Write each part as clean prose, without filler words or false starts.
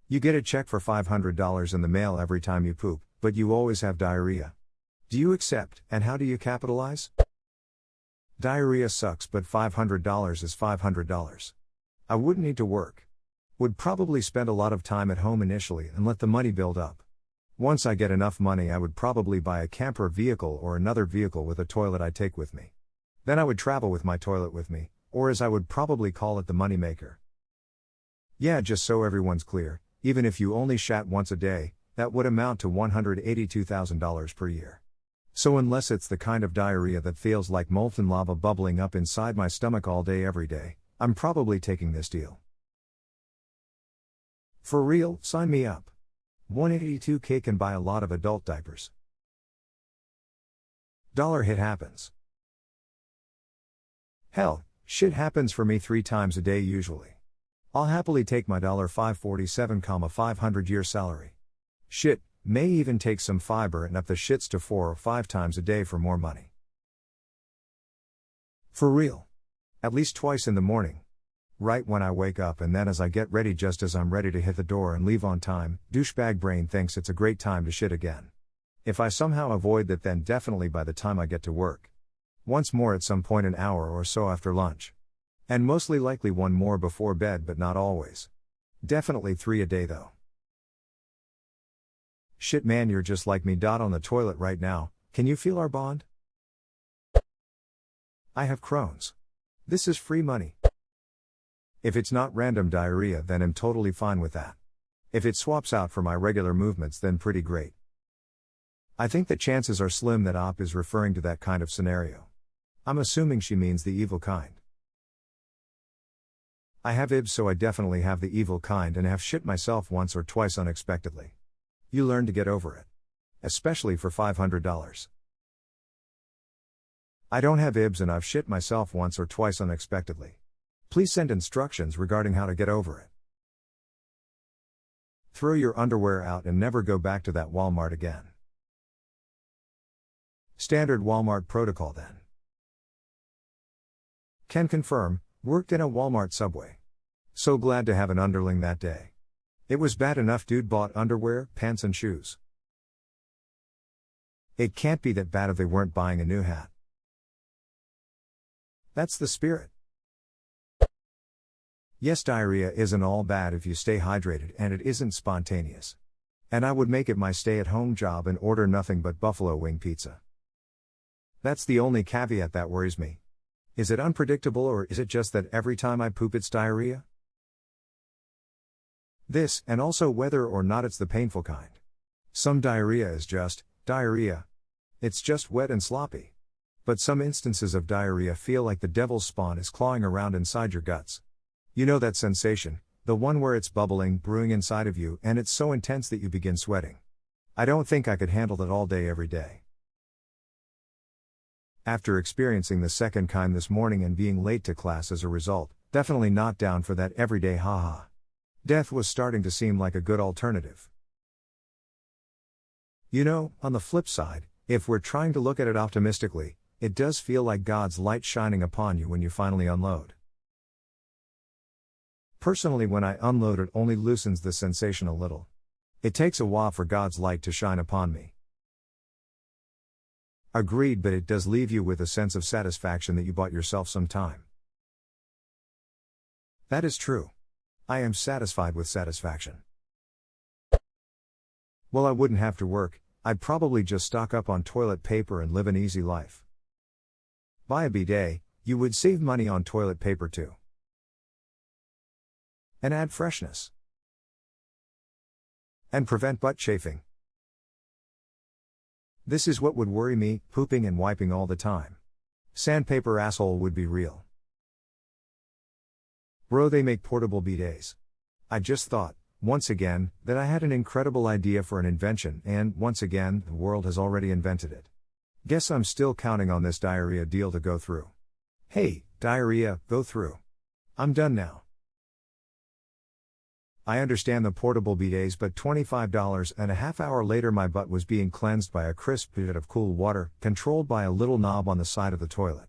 You get a check for $500 in the mail every time you poop, but you always have diarrhea. Do you accept, and how do you capitalize? Diarrhea sucks, but $500 is $500. I wouldn't need to work. Would probably spend a lot of time at home initially and let the money build up. Once I get enough money, I would probably buy a camper vehicle or another vehicle with a toilet I take with me. Then I would travel with my toilet with me, or as I would probably call it, the moneymaker. Yeah, just so everyone's clear, even if you only shat once a day, that would amount to $182,000 per year. So unless it's the kind of diarrhea that feels like molten lava bubbling up inside my stomach all day every day, I'm probably taking this deal. For real, sign me up. $182K can buy a lot of adult diapers. Dollar hit happens. Hell, shit happens for me 3 times a day usually. I'll happily take my $547,500 year salary. Shit, may even take some fiber and up the shits to 4 or 5 times a day for more money. For real. At least twice in the morning. Right when I wake up, and then as I get ready, just as I'm ready to hit the door and leave on time, douchebag brain thinks it's a great time to shit again. If I somehow avoid that, then definitely by the time I get to work. Once more at some point an hour or so after lunch. And mostly likely one more before bed, but not always. Definitely 3 a day though. Shit man, you're just like me. On the toilet right now, can you feel our bond? I have Crohn's. This is free money. If it's not random diarrhea, then I'm totally fine with that. If it swaps out for my regular movements, then pretty great. I think the chances are slim that Op is referring to that kind of scenario. I'm assuming she means the evil kind. I have IBS, so I definitely have the evil kind and have shit myself once or twice unexpectedly. You learn to get over it. Especially for $500. I don't have IBS and I've shit myself once or twice unexpectedly. Please send instructions regarding how to get over it. Throw your underwear out and never go back to that Walmart again. Standard Walmart protocol then. Can confirm, worked in a Walmart subway. So glad to have an underling that day. It was bad enough dude bought underwear, pants and shoes. It can't be that bad if they weren't buying a new hat. That's the spirit. Yes, diarrhea isn't all bad if you stay hydrated and it isn't spontaneous. And I would make it my stay-at-home job and order nothing but buffalo wing pizza. That's the only caveat that worries me. Is it unpredictable, or is it just that every time I poop it's diarrhea? This, and also whether or not it's the painful kind. Some diarrhea is just diarrhea. It's just wet and sloppy. But some instances of diarrhea feel like the devil's spawn is clawing around inside your guts. You know that sensation, the one where it's bubbling, brewing inside of you, and it's so intense that you begin sweating. I don't think I could handle that all day every day. After experiencing the second kind this morning and being late to class as a result, definitely not down for that everyday haha. Death was starting to seem like a good alternative. You know, on the flip side, if we're trying to look at it optimistically, it does feel like God's light shining upon you when you finally unload. Personally, when I unload, it only loosens the sensation a little. It takes a while for God's light to shine upon me. Agreed, but it does leave you with a sense of satisfaction that you bought yourself some time. That is true. I am satisfied with satisfaction. Well, I wouldn't have to work, I'd probably just stock up on toilet paper and live an easy life. Buy a bidet, you would save money on toilet paper too. And add freshness. And prevent butt chafing. This is what would worry me, pooping and wiping all the time. Sandpaper asshole would be real. Bro, they make portable bidets. I just thought, once again, that I had an incredible idea for an invention, and, once again, the world has already invented it. Guess I'm still counting on this diarrhea deal to go through. Hey, diarrhea, go through. I'm done now. I understand the portable bidets, but $25 and a half hour later my butt was being cleansed by a crisp jet of cool water, controlled by a little knob on the side of the toilet.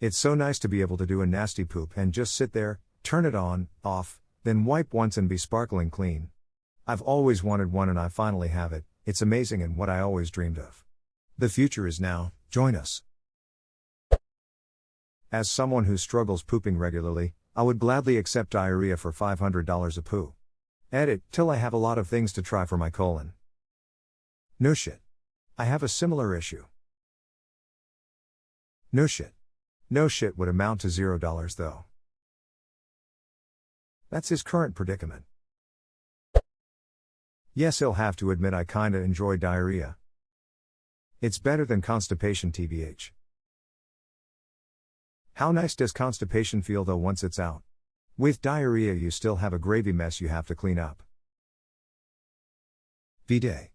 It's so nice to be able to do a nasty poop and just sit there, turn it on, off, then wipe once and be sparkling clean. I've always wanted one and I finally have it. It's amazing and what I always dreamed of. The future is now, join us. As someone who struggles pooping regularly, I would gladly accept diarrhea for $500 a poo. Edit, till I have a lot of things to try for my colon. No shit. I have a similar issue. No shit. No shit would amount to $0 though. That's his current predicament. Yes, he'll have to admit I kinda enjoy diarrhea. It's better than constipation tbh. How nice does constipation feel though once it's out? With diarrhea you still have a gravy mess you have to clean up. Bidet.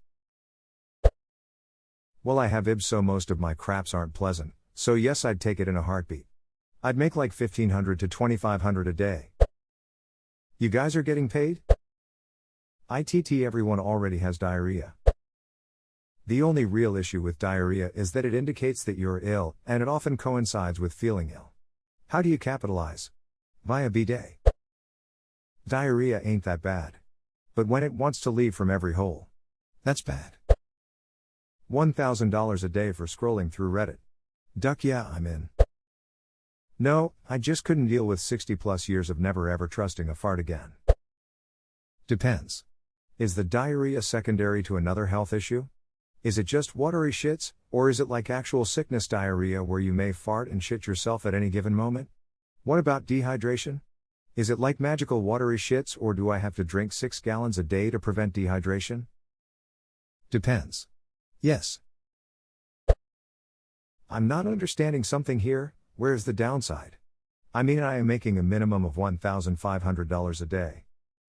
Well, I have IBS so most of my craps aren't pleasant, so yes I'd take it in a heartbeat. I'd make like $1,500 to $2,500 a day. You guys are getting paid? ITT, everyone already has diarrhea. The only real issue with diarrhea is that it indicates that you're ill, and it often coincides with feeling ill. How do you capitalize? Via bidet. Diarrhea ain't that bad. But when it wants to leave from every hole, that's bad. $1,000 a day for scrolling through Reddit. Duck, yeah, I'm in. No, I just couldn't deal with 60 plus years of never ever trusting a fart again. Depends. Is the diarrhea secondary to another health issue? Is it just watery shits, or is it like actual sickness diarrhea where you may fart and shit yourself at any given moment? What about dehydration? Is it like magical watery shits, or do I have to drink 6 gallons a day to prevent dehydration? Depends. Yes. I'm not understanding something here. Where's the downside? I mean, I am making a minimum of $1,500 a day.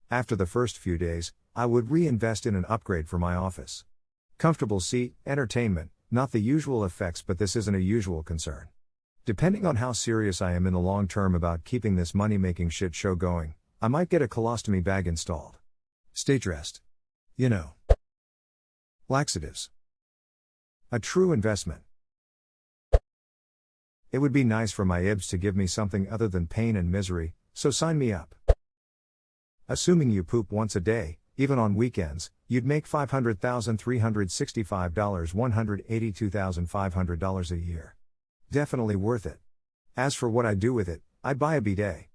After the first few days, I would reinvest in an upgrade for my office. Comfortable seat, entertainment, not the usual effects, but this isn't a usual concern. Depending on how serious I am in the long term about keeping this money-making shit show going, I might get a colostomy bag installed. Stay dressed. You know. Laxatives. A true investment. It would be nice for my IBS to give me something other than pain and misery, so sign me up. Assuming you poop once a day, even on weekends, you'd make $500,365, $182,500 a year. Definitely worth it. As for what I do with it, I buy a bidet.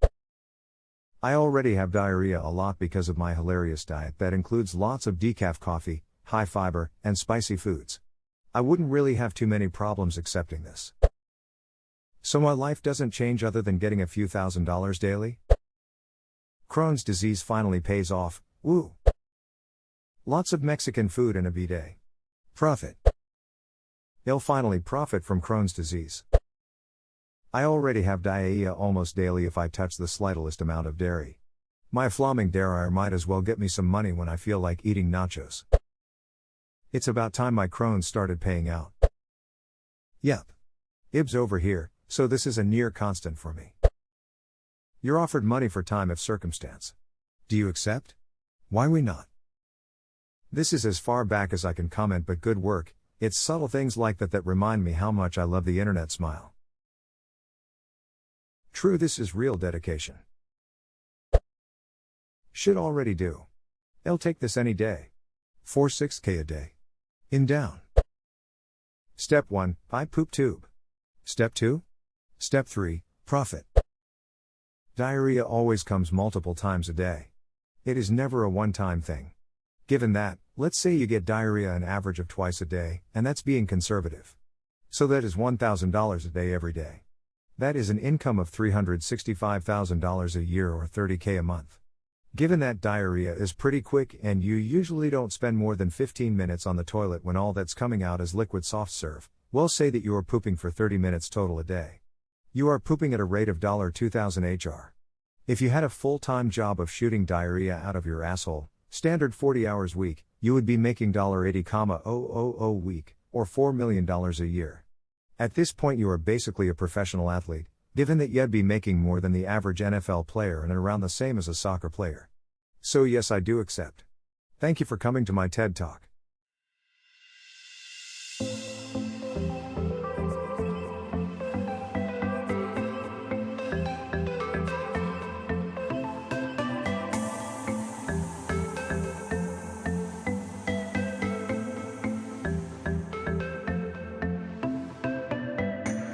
I already have diarrhea a lot because of my hilarious diet that includes lots of decaf coffee, high fiber, and spicy foods. I wouldn't really have too many problems accepting this. So my life doesn't change other than getting a few $1,000s daily? Crohn's disease finally pays off, woo! Lots of Mexican food and a bidet. Profit. They'll finally profit from Crohn's disease. I already have diarrhea almost daily if I touch the slightest amount of dairy. My flaming derriere might as well get me some money when I feel like eating nachos. It's about time my Crohn's started paying out. Yep. IBS over here, so this is a near constant for me. You're offered money for time if circumstance. Do you accept? Why we not? This is as far back as I can comment, but good work. It's subtle things like that that remind me how much I love the internet smile. True, this is real dedication. Should already do. They'll take this any day. 4-6K a day. In down. Step 1, buy poop tube. Step 2? Step 3, profit. Diarrhea always comes multiple times a day. It is never a one-time thing. Given that, let's say you get diarrhea an average of twice a day, and that's being conservative. So that is $1,000 a day every day. That is an income of $365,000 a year or $30K a month. Given that diarrhea is pretty quick and you usually don't spend more than 15 minutes on the toilet when all that's coming out is liquid soft serve, we'll say that you are pooping for 30 minutes total a day. You are pooping at a rate of $2,000 HR. If you had a full-time job of shooting diarrhea out of your asshole, standard 40 hours week, you would be making $80,000 week, or $4 million a year. At this point you are basically a professional athlete, given that you'd be making more than the average NFL player and around the same as a soccer player. So yes, I do accept. Thank you for coming to my TED Talk.